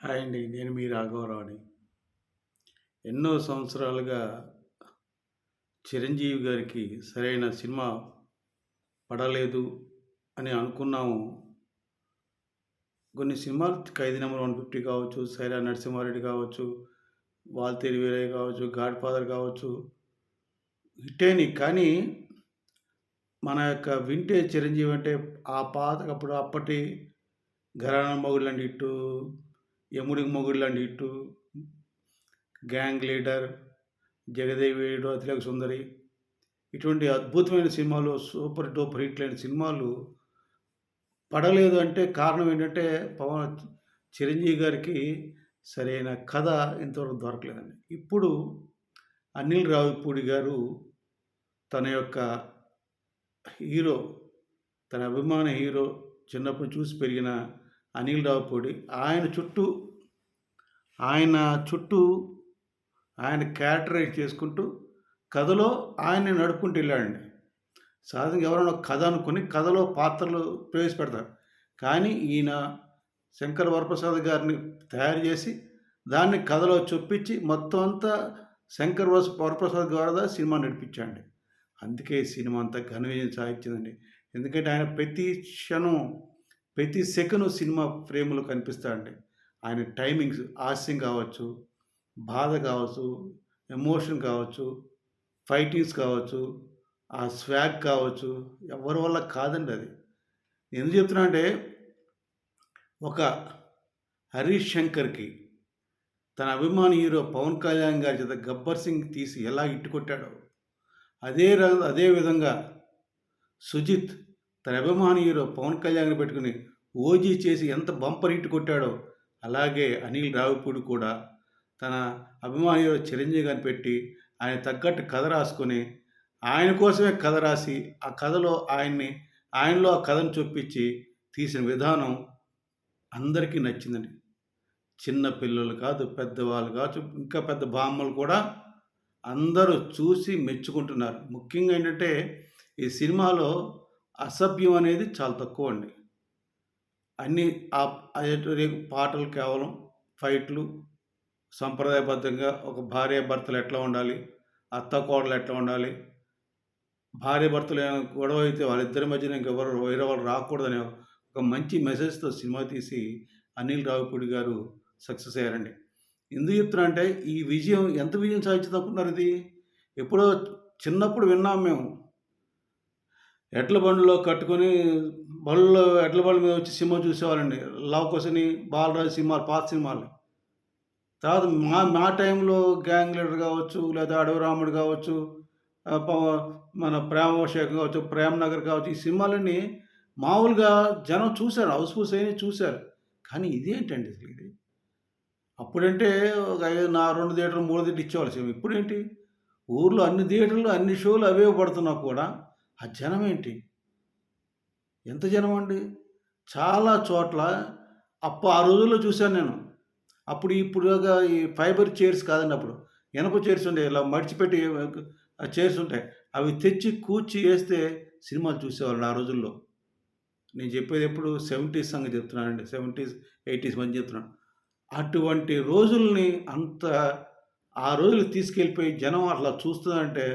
Hi అండి. నేను మీ రాఘవరావుని. ఎన్నో సంవత్సరాలుగా చిరంజీవి గారికి సరైన సినిమా పడలేదు అని అనుకున్నాము. కొన్ని సినిమాలు 'ఖైదీ నంబర్ 150' కావచ్చు, 'సైరా నరసింహారెడ్డి' కావచ్చు, 'వాల్తేరు వీరయ్య' కావచ్చు, 'గాడ్ ఫాదర్' కావచ్చు హిట్ అయినయి. కానీ మన యొక్క వింటేజ్ చిరంజీవి అంటే ఆ అప్పటి 'ఘరానా మొగుడు' లాంటి హిట్టు, 'యముడికి మొగుడు' లాంటి hit, 'gang leader', 'జగదేవియుడు', 'Athiloka Sundari' ఇటువంటి అద్భుతమైన సినిమాలు, సూపర్ డూపర్ హిట్లయిన సినిమాలు పడలేదు అంటే కారణం ఏంటంటే, చిరంజీవి గారికి సరైన కథ ఇంతవరకు దొరకలేదండి. ఇప్పుడు అనిల్ రావిపూడి గారు తన యొక్క హీరో, తన అభిమాన హీరో, చిన్నప్పుడు చూసి పెరిగిన అనిల్ రావిపూడి ఆయన చుట్టూ ఆయన క్యారెక్టరైజ్ చేసుకుంటూ కథలో ఆయన్ని నడుపుకుంటూ వెళ్ళాడండి. సహజంగా ఎవరైనా ఒక కథ అనుకుని కథలో పాత్రలు ప్రవేశపెడతారు. కానీ ఈయన శంకర్ వరప్రసాద్ గారిని తయారు చేసి దాన్ని కథలో చొప్పించి మొత్తం అంతా వరప్రసాద్ గారిదా సినిమా నడిపించాడండి. అందుకే ఈ సినిమా అంతా ఘన విజయం సాధించిందండి. ఎందుకంటే ఆయన ప్రతి క్షణం, ప్రతి సెకను సినిమా ఫ్రేమ్‌లో కనిపిస్తాడండి. ఆయన టైమింగ్స్ హాస్యం కావచ్చు, బాధ కావచ్చు, ఎమోషన్ కావచ్చు, ఫైటింగ్స్ కావచ్చు, ఆ స్వాగ్ కావచ్చు, ఎవరి వల్ల కాదండి అది. ఎందుకు చెప్తున్నా అంటే, ఒక 'హరీష్ శంకర్‌కి' తన అభిమాన హీరో 'పవన్ కళ్యాణ్' గారి చేత 'గబ్బర్ సింగ్' తీసి ఎలా హిట్ కొట్టాడో, అదే విధంగా 'సుజిత్' తన అభిమాన హీరో 'పవన్ కళ్యాణ్‌ని' పెట్టుకొని 'ఓజీ' చేసి ఎంత బంపర్ హిట్ కొట్టాడో, అలాగే అనిల్ రావిపూడి కూడా తన అభిమాన హీరో 'చిరంజీవి' గారిని పెట్టి ఆయన తగ్గట్టు కథ రాసుకొని, ఆయన కోసమే కథ రాసి, ఆ కథలో ఆయనలో ఆ కథను చొప్పించి తీసిన విధానం అందరికీ నచ్చిందండి. చిన్న పిల్లలు కాదు, పెద్దవాళ్ళు కావచ్చు, ఇంకా పెద్ద బామ్మలు కూడా అందరూ చూసి మెచ్చుకుంటున్నారు. ముఖ్యంగా ఏంటంటే, ఈ సినిమాలో అసభ్యం అనేది చాలా తక్కువండి. అన్నీ పాటలు కేవలం ఫైట్లు, సంప్రదాయబద్ధంగా ఒక భార్యాభర్తలు ఎట్లా ఉండాలి, అత్తాకోడలు ఎట్లా ఉండాలి, భార్యాభర్తలు ఏమైనా గొడవ అయితే వాళ్ళిద్దరి మధ్యన ఇంకెవరు వేరే వాళ్ళు రాకూడదనే ఒక మంచి మెసేజ్‌తో సినిమా తీసి అనిల్ రావిపూడి గారు సక్సెస్ అయ్యారండి. ఎందుకు చెప్తున్నా అంటే, ఈ విజయం ఎంత విజయం సాధించిందనుకుంటున్నారు ఇది? ఎప్పుడో చిన్నప్పుడు విన్నాం మేము. ఎడ్ల బండిలో కట్టుకొని ఎడ్ల బండి మీద వచ్చి సినిమా చూసేవాళ్ళండి. 'లవ్ కుశని', 'బాలరాజు' సినిమాలు, పాత సినిమాలు. తర్వాత మా టైంలో 'గ్యాంగ్ లీడర్' కావచ్చు, లేదా 'అడవి రాముడు' కావచ్చు, ఆహ్, ప మన 'ప్రేమాభిషేకం' కావచ్చు, 'ప్రేమ్ నగర్' కావచ్చు, ఈ సినిమాలన్నీ మామూలుగా జనం చూసారు. హౌస్‌ఫుల్స్ అయినయి చూసారు. కానీ ఇదేంటండి అసలు ఇది? అప్పుడంటే ఒక 2 థియేటర్లు, 3 థియేటర్లు ఇచ్చేవాళ్ళు సినిమా. ఇప్పుడేంటి? ఊర్లో అన్ని థియేటర్లు, అన్ని షోలు అవే పడుతున్నా కూడా ఆ జనమేంటి? ఎంత జనమండి? చాలా చోట్ల ఆ రోజుల్లో చూశాను నేను. ఇప్పుడులాగా ఈ ఫైబర్ చైర్స్ కాదండి అప్పుడు. ఇనప చైర్స్ ఉండేవి. ఇలా మడిచిపెట్టి చైర్స్ ఉంటాయి. అవి తెచ్చి కూర్చి ఏస్తే సినిమాలు చూసేవాళ్ళండి ఆ రోజుల్లో. నేను చెప్పేది ఎప్పుడు 70స్ సంగతి చెప్తున్నానండి. 70స్, 80స్ మధ్య చెప్తున్నాను. అటువంటి రోజుల్ని ఆ రోజులకి తీసుకెళ్ళిపోయి జనం అట్లా చూస్తున్నారంటే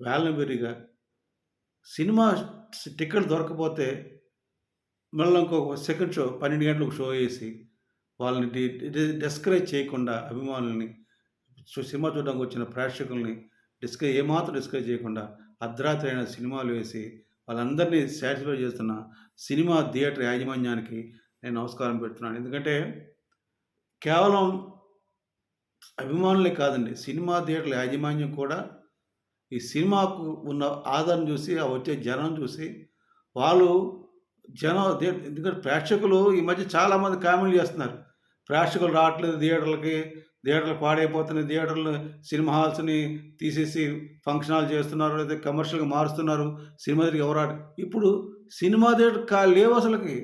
వేళ్ళనిబెరిగా సినిమా టికెట్ దొరకకపోతే మళ్ళీ ఇంకొక సెకండ్ షో 12 గంటలకు షో ఏసి వాళ్ళని డిస్కరేజ్ చేయకుండా అభిమానుల్ని, సినిమా చూడడానికి వచ్చిన ప్రేక్షకుల్ని ఏమాత్రం డిస్కరేజ్ చేయకుండా అర్ధరాత్రి అయిన సినిమాలు వేసి వాళ్ళందరినీ సాటిస్ఫై చేస్తున్న సినిమా థియేటర్ యాజమాన్యానికి నేను నమస్కారం పెడుతున్నాను. ఎందుకంటే కేవలం అభిమానులే కాదండి, సినిమా థియేటర్ల యాజమాన్యం కూడా ఈ సినిమాకు ఉన్న ఆదరణ చూసి, ఆ వచ్చే జనం చూసి వాళ్ళు ఎందుకంటే ప్రేక్షకులు ఈ మధ్య చాలామంది కామెంట్లు చేస్తున్నారు. ప్రేక్షకులు రావట్లేదు థియేటర్లు పాడైపోతున్నాయి, సినిమా హాల్స్‌ని తీసేసి ఫంక్షన్ హాల్ చేస్తున్నారు, లేదా కమర్షియల్‌గా మారుస్తున్నారు. సినిమా దగ్గరికి ఇప్పుడు సినిమా థియేటర్ లేవు అసలకి.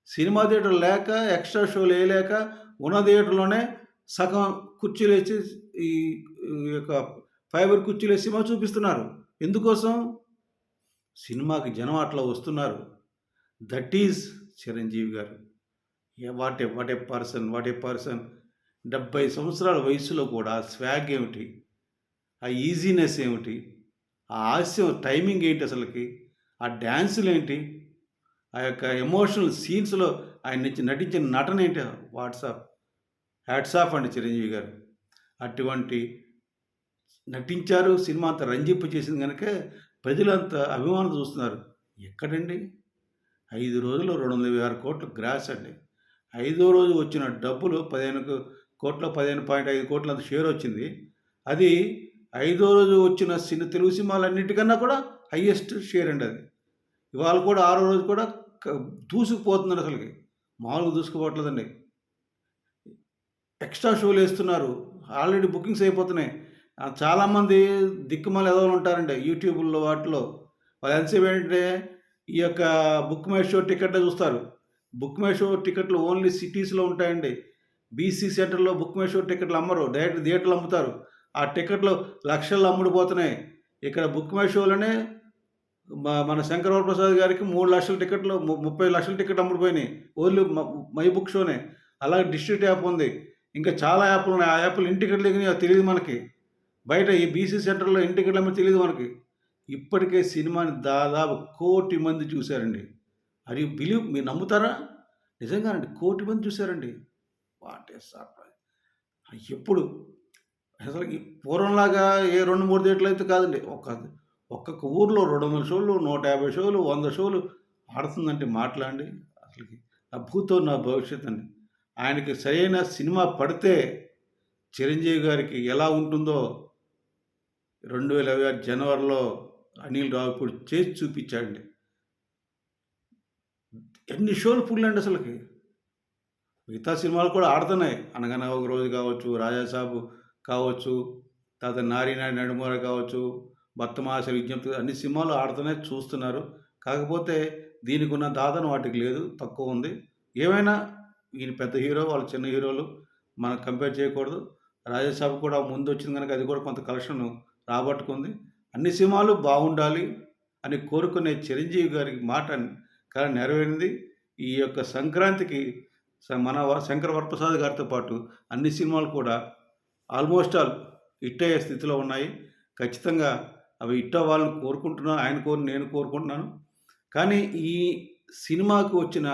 సినిమా థియేటర్ లేక, ఎక్స్‌ట్రా షోలు ఎయలేక ఉన్న థియేటర్‌లోనే సగం కుర్చీలేసి ఈ యొక్క ఫైబర్ కుర్చీలేసి సినిమా చూపిస్తున్నారు. ఎందుకోసం? సినిమాకి జనం అట్లా వస్తున్నారు. దట్ ఈజ్ చిరంజీవి గారు. What a person, what a person. 70 సంవత్సరాల వయసులో కూడా స్వాగ్ ఏమిటి? ఆ ఈజీనెస్ ఏమిటి? ఆ హాస్యం టైమింగ్ ఏంటి అసలకి? ఆ డాన్సులేంటి? ఆ యొక్క ఎమోషనల్ సీన్స్‌లో ఆయన నటించిన నటన ఏంటి? హ్యాట్స్ ఆఫ్ అండి చిరంజీవి గారు. అటువంటి నటించారు. సినిమా అంత రంజింప చేసింది గనక ప్రజలంత అభిమానంతో చూస్తున్నారు. ఎక్కడండి? 5 రోజుల్లో 226,00,00,000 గ్రాస్ అండి. ఐదో రోజు వచ్చిన డబ్బులు 15,500,00,000 అంత షేర్ వచ్చింది. అది ఐదో రోజు వచ్చిన తెలుగు సినిమాలన్నిటికన్నా కూడా హైయెస్ట్ షేర్ అండి అది. ఇవాళ కూడా ఆరో రోజు కూడా దూసుకుపోతున్నారు అసలకి. మామూలుగా దూసుకుపోవట్లేదండి. ఎక్స్ట్రా షోలేస్తున్నారు. ఆల్రెడీ బుకింగ్స్ అయిపోతున్నాయి. చాలామంది దిక్కుమాలి ఎదవలు ఉంటారండి యూట్యూబుల్లో వాటిలో. వాళ్ళు ఎంతసేపు ఏంటంటే ఈ యొక్క బుక్ మై షో టికెట్లే చూస్తారు. బుక్ మై షో టికెట్లు ఓన్లీ సిటీస్‌లో ఉంటాయండి. బీసీ సెంటర్‌లో బుక్ మై షో టికెట్లు అమ్మరు. డైరెక్ట్ థియేటర్‌లో అమ్ముతారు. ఆ టికెట్లు లక్షల్లో అమ్ముడుపోతున్నాయి. ఇక్కడ బుక్ మై షోలోనే మన శంకర వరప్రసాద్ గారికి 3,00,000 టికెట్లు 30,00,000 టికెట్లు అమ్ముడుపోయినాయి. ఓన్లీ మై బుక్ షోనే. అలాగే డిస్ట్రిక్ట్ యాప్ ఉంది. ఇంకా చాలా యాప్‌లు ఉన్నాయి. ఆ యాప్‌లు ఎన్ని టికెట్లు దిగినాయో తెలీదు మనకి. బయట ఈ బీసీ సెంటర్‌లో ఎన్ని టికెట్లు అమ్మారో తెలీదు మనకి. ఇప్పటికే సినిమాని దాదాపు 1,00,00,000 మంది చూసారండి. Are you believe? మీరు నమ్ముతారా? నిజంగానండి 1,00,00,000 మంది చూసారండి. What a surprise! ఎప్పుడు అసలకి పూర్వంలాగా ఏ 2, 3 థియేటర్‌లయితే కాదండి. ఒక్కొక్క ఊర్లో 200 షోలు, 150 షోలు, 100 షోలు ఆడుతుందంటే మాటలా అండి? అసలకి నా భూతో నా భవిష్యత్ అండి. ఆయనకి సరైన సినిమా పడితే చిరంజీవి గారికి ఎలా ఉంటుందో 2026 జనవరిలో అనిల్ రావిపూడి చేసి చూపించాడండి. ఎన్ని షోలు ఫుల్ అండి అసలకి. మిగతా సినిమాలు కూడా ఆడుతున్నాయి. 'అనగనగా ఒక రోజు' కావచ్చు, 'రాజాసాబు' కావచ్చు, తర్వాత 'నారి నారి నడుమూర' కావచ్చు, 'భక్తమాస విజ్ఞప్తి' అన్ని సినిమాలు ఆడుతున్నాయి, చూస్తున్నారు. కాకపోతే దీనికున్న దాదన వాటికి లేదు, తక్కువ ఉంది. ఏమైనా ఈయన పెద్ద హీరో, వాళ్ళు చిన్న హీరోలు. మనం కంపేర్ చేయకూడదు. 'రాజాసాబు' కూడా ముందొచ్చింది గనక అది కూడా కొంత కలెక్షన్ రాబట్టుకుంది. అన్ని సినిమాలు బాగుండాలి అని కోరుకునే చిరంజీవి గారి మాట కల నెరవేరింది. ఈ యొక్క సంక్రాంతికి మన శంకర వరప్రసాద్ గారితో పాటు అన్ని సినిమాలు కూడా ఆల్మోస్ట్ ఆల్ హిట్ అయ్యే స్థితిలో ఉన్నాయి. ఖచ్చితంగా అవి హిట్ అవ్వాలని కోరుకుంటున్నాను. నేను కోరుకుంటున్నాను. కానీ ఈ సినిమాకు వచ్చిన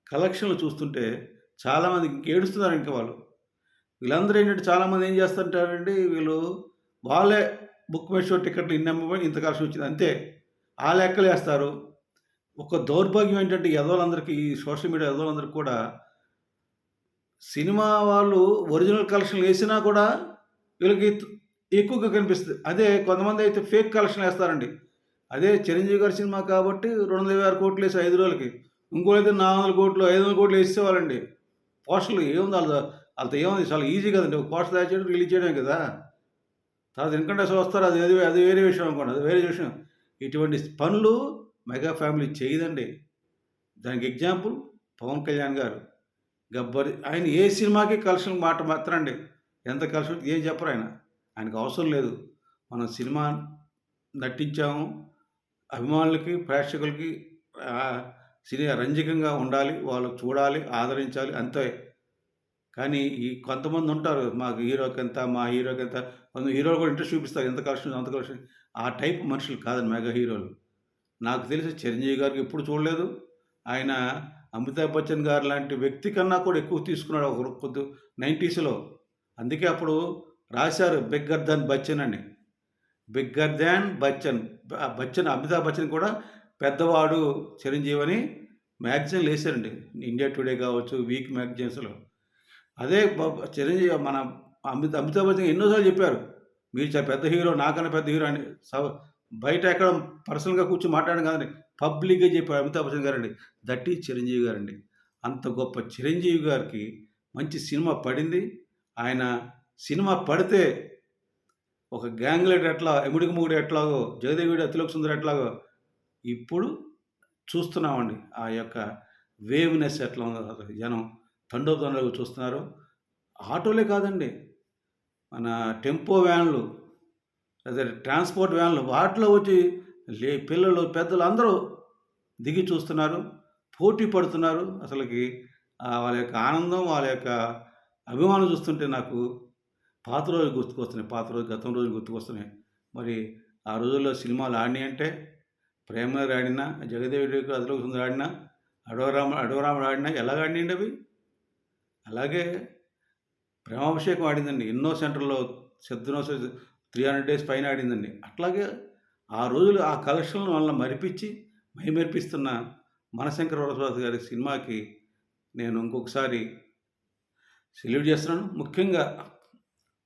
కలెక్షన్‌లు చూస్తుంటే చాలామంది ఏడుస్తున్నారు ఇంక వాళ్ళు. వీళ్ళందరూ ఏంటంటే చాలామంది ఏం చేస్తుంటారండి, వాళ్ళే బుక్ మై షో టికెట్లు ఇన్ని అమ్మబోయి ఇంత కలెక్షన్ వచ్చింది అంతే. ఆ లెక్కలేస్తారు. ఒక దౌర్భాగ్యం ఏంటంటే ఎదవలందరికీ ఈ సోషల్ మీడియా ఎదవలందరికీ కూడా సినిమా వాళ్ళు ఒరిజినల్ కలెక్షన్‌లు ఏసినా కూడా వీళ్ళకి ఎక్కువగా కనిపిస్తది. అదే కొంతమంది అయితే ఫేక్ కలెక్షన్‌లు ఏస్తారండి. అదే చిరంజీవి గారి సినిమా కాబట్టి 226,00,00,000 ఏసి 5 రోజులకి. ఇంకోళ్ళైతే 400,00,00,000, 500,00,00,000 ఏసేసేవాళ్ళండి. పోస్టర్‌లు ఏముంది ఆళ్ళతో ఏముంది చాలా ఈజీ కదండీ. ఒక పోస్టర్ తయారు చేయడం, రిలీజ్ చేయడమే కదా! తర్వాత ఇన్‌కమ్ టాక్స్ వస్తారు. అది వేరే విషయం అనుకోండి. అది వేరే విషయం. ఇటువంటి పనులు మెగా ఫ్యామిలీ చేయదండి. దానికి ఎగ్జాంపుల్ పవన్ కళ్యాణ్ గారు. ఆయన ఏ సినిమాకి కలెక్షన్ మాట మాత్రండి. ఎంత కలెక్షన్ ఏం చెప్పరు ఆయన. ఆయనకు అవసరం లేదు. మనం సినిమా నటించాము. అభిమానులకి, ప్రేక్షకులకి సినిమా రంజకంగా ఉండాలి. వాళ్ళు చూడాలి, ఆదరించాలి అంతే. కానీ ఈ కొంతమంది ఉంటారు. మాకు హీరోకెంత, మా హీరోకెంత. కొంత హీరోలు కూడా ఇంట్రెస్ట్ చూపిస్తారు. ఎంత కలెక్షన్, అంత కలెక్షన్. ఆ టైప్ మనుషులు కాదండి మెగా హీరోలు. నాకు తెలిసి చిరంజీవి గారికి ఎప్పుడు చూడలేదు. ఆయన అమితాబ్ బచ్చన్ గారు లాంటి వ్యక్తి కన్నా కూడా ఎక్కువ తీసుకున్నాడు ఒక 90స్‌లో. అందుకే అప్పుడు రాశారు 'బిగ్గర్ దాన్ బచ్చన్' అని. 'Bigger than Bachchan'. అమితాబ్ బచ్చన్ కూడా పెద్దవాడు చిరంజీవి అని మ్యాగజైన్‌లు ఏసారండి. 'ఇండియా టుడే' కావచ్చు, వీక్ మ్యాగజైన్స్‌లో. అదే చిరంజీవి మన అమితాబ్ బచ్చన్ ఎన్నో సార్లు చెప్పారు. మీరు చాలా పెద్ద హీరో, నాకన్నా పెద్ద హీరో అని. బయట ఎక్కడ పర్సనల్‌గా కూర్చొని మాట్లాడడం కాదండి. పబ్లిక్‌గా చెప్పారు అమితాబ్ బచ్చన్ గారండి. దట్ ఈజ్ చిరంజీవి గారండి. అంత గొప్ప చిరంజీవి గారికి మంచి సినిమా పడింది. ఆయన సినిమా పడితే ఒక గ్యాంగ్ లీడర్ ఎట్లా, ఎముడికి మొగుడు ఎట్లాగో, జగదేవిడు అతిలోక సుందరి ఎట్లాగో ఇప్పుడు చూస్తున్నామండి. ఆ యొక్క వేవ్‌నెస్ ఎట్లా ఉందో అసలు జనం తండోపతండాలుగా చూస్తున్నారు. ఆటోలే కాదండి. మన టెంపో వ్యాన్లు, అదే ట్రాన్స్‌పోర్ట్ వ్యాన్లు వాటిలో వచ్చి పిల్లలు, పెద్దలు అందరూ దిగి చూస్తున్నారు. పోటీ పడుతున్నారు. అసలకి వాళ్ళ యొక్క ఆనందం, వాళ్ళ యొక్క అభిమానం చూస్తుంటే నాకు పాత రోజులు గుర్తుకొస్తున్నాయి. గతం రోజులు గుర్తుకొస్తున్నాయి. మరి ఆ రోజుల్లో సినిమాలు ఆడినియంటే 'ప్రేమనగర్' ఆడినా, 'జగదేవి అతిలోక సుందరి' ఆడినా, 'అడవి రాముడు' ఆడినా ఎలాగ ఆడినియండి అవి. అలాగే 'ప్రేమాభిషేకం' ఆడిందండి. ఎన్నో సెంటర్‌లో 300 డేస్ పైన ఆడిందండి. అట్లాగే ఆ రోజులు ఆ కలెక్షన్‌లు మనల్ని మరిపిచ్చి, మైమరిపిస్తున్న 'మనశంకర వరప్రసాద్' గారి సినిమాకి నేను ఇంకొకసారి సెల్యూట్ చేస్తున్నాను. ముఖ్యంగా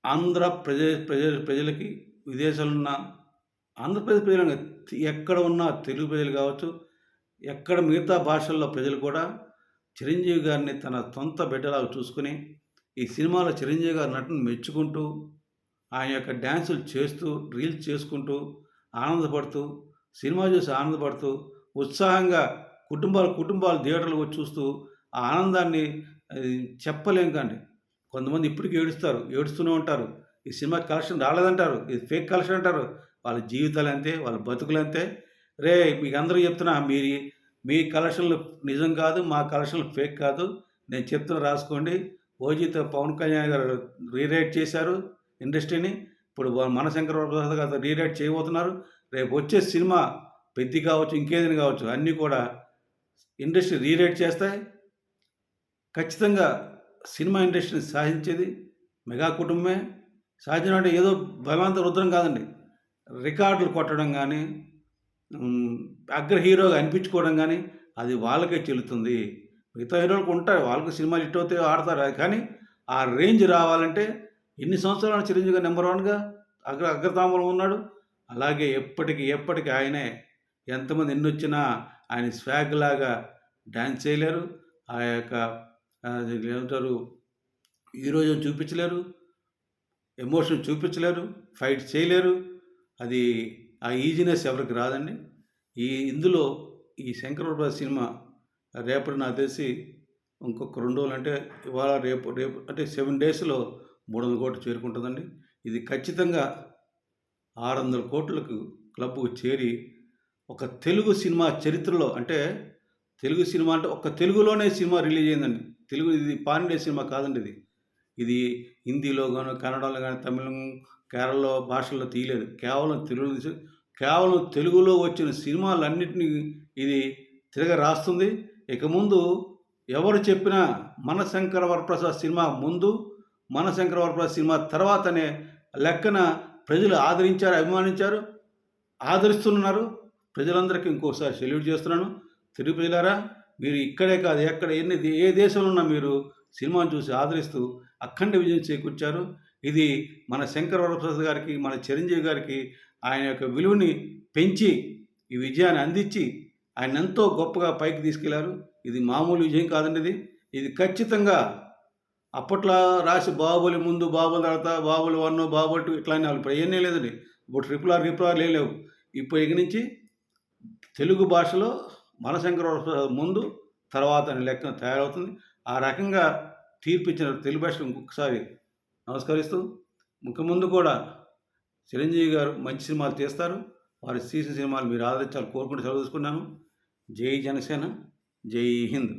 ఆంధ్ర ప్రజలకి, విదేశాల్లో ఉన్న ఆంధ్రప్రదేశ్ ప్రజలని కాదు, ఎక్కడ ఉన్న తెలుగు ప్రజలు కావచ్చు, ఎక్కడ మిగతా భాషల్లో ప్రజలు కూడా చిరంజీవి గారిని తన సొంత బిడ్డలాగా చూసుకొని, ఈ సినిమాలో చిరంజీవి గారి నటనను మెచ్చుకుంటూ, ఆయన యొక్క డాన్సులు చేస్తూ, రీల్స్ చేసుకుంటూ, ఆనందపడుతూ, సినిమా చూసి ఆనందపడుతూ, ఉత్సాహంగా కుటుంబాలు థియేటర్‌లో వచ్చి చూస్తూ, ఆ ఆనందాన్ని అది చెప్పలేం కండి. కొంతమంది ఇప్పటికి ఏడుస్తారు. ఏడుస్తూనే ఉంటారు. ఈ సినిమా కలెక్షన్ రాలేదంటారు. ఇది ఫేక్ కలెక్షన్ అంటారు. వాళ్ళ జీవితాలంతే. వాళ్ళ బతుకులంతే. మీకందరికి చెప్తున్నా మీ కలెక్షన్‌లు నిజం కాదు. మా కలెక్షన్‌లు ఫేక్ కాదు. నేను చెప్తున్నా రాసుకోండి. 'ఓజీతో' పవన్ కళ్యాణ్ గారు రీరైట్ చేశారు ఇండస్ట్రీని. ఇప్పుడు మనశంకర వరప్రసాద్ గారు రీరైట్ చేయబోతున్నారు. రేపు వచ్చే సినిమా 'పెద్ది' కావచ్చు, ఇంకేదైనా కావచ్చు అన్నీ కూడా ఇండస్ట్రీ రీరైట్ చేస్తాయి. ఖచ్చితంగా సినిమా ఇండస్ట్రీని సాధించేది మెగా కుటుంబమే. సాధించడం అంటే ఏదో భగవంత రుద్రం కాదండి. రికార్డులు కొట్టడం గానీ, అగ్ర హీరోగా అనిపించుకోవడం గానీ, అది వాళ్ళకే చెల్లుతుంది. మిగతా హీరోలకు ఉంటాయి. వాళ్ళకి సినిమాలు హిట్ అవుతాయి, ఆడతారు. కానీ ఆ రేంజ్ రావాలంటే ఎన్ని సంవత్సరాలు చిరంజీవి గారు నంబర్ 1గా అగ్రతాంబూలంలో ఉన్నాడు. అలాగే ఎప్పటికి ఆయనే. ఎంతమంది ఎన్నొచ్చినా ఆయన స్వాగ్ లాగా డాన్స్ చేయలేరు. ఆ యొక్క ఏమంటారు హీరోయిజం చూపించలేరు. ఎమోషన్ చూపించలేరు. ఫైట్ చేయలేరు. అది ఆ ఈజీనెస్ ఎవరికి రాదండి. ఇందులో ఈ 'శంకర్ వరప్రసాద్' సినిమా రేపటి నాకు తెలిసి ఇంకొక 2 రోజులు అంటే ఇవాళ రేపు అంటే 7 డేస్‌లో 300 కోట్లు చేరుకుంటుందండి. ఇది ఖచ్చితంగా 600 కోట్లకు క్లబ్‌కు చేరి ఒక తెలుగు సినిమా చరిత్రలో అంటే తెలుగు సినిమా అంటే ఒక్క తెలుగులోనే సినిమా రిలీజ్ అయిందండి. ఇది పాన్ ఇండియా సినిమా కాదండి ఇది. ఇది హిందీలో గాను, కన్నడలో గాని, తమిళం, కేరళ భాషల్లో తీయలేదు. కేవలం తెలుగులో వచ్చిన సినిమాలన్నిటిని ఇది తిరగ రాస్తుంది. ఇక ముందు ఎవరు చెప్పినా 'మనశంకర వరప్రసాద్' సినిమా ముందు, 'మనశంకర వరప్రసాద్' సినిమా తర్వాతనే లెక్కన ప్రజలు ఆదరించారు, అభిమానించారు, ఆదరిస్తున్నారు. ప్రజలందరికీ ఇంకోసారి సెల్యూట్ చేస్తున్నాను. తెలుగు ప్రజలారా, మీరు ఇక్కడే కాదు ఏ దేశంలో ఉన్నా మీరు సినిమాను చూసి ఆదరిస్తూ అఖండ విజయం చేకూర్చారు. ఇది మన శంకర వరప్రసాద్ గారికి, మన చిరంజీవి గారికి ఆయన యొక్క విలువని పెంచి, ఈ విజయాన్ని అందించి, ఆయనెంతో గొప్పగా పైకి తీసుకెళ్లారు. ఇది మామూలు విజయం కాదండి ఇది. ఇది ఖచ్చితంగా అప్పట్లో రాసి 'బాహుబలి' ముందు, 'బాహుబలి' తర్వాత, 'బాహుబలి 1', 'బాహుబలి 2' ఇట్లా అని ఇప్పుడు అయన్నీ లేదండి. ఇప్పుడు ట్రిపుల్ ఆర్ లేవు. ఇప్పుడు ఇక నుంచి తెలుగు భాషలో మనశంకర వరప్రసాద్ ముందు, తర్వాత అనే లెక్కన తయారవుతుంది. ఆ రకంగా తీర్పిచ్చిన తెలుగు భాషకు ఇంకొకసారి నమస్కరిస్తూ, ముందు కూడా చిరంజీవి గారు మంచి సినిమాలు తీస్తారు. వారు తీసిన సినిమాలు మీరు ఆదరించాలని కోరుకుంటూ సెలవు తీసుకున్నాను. జై జనసేన, జై హింద్.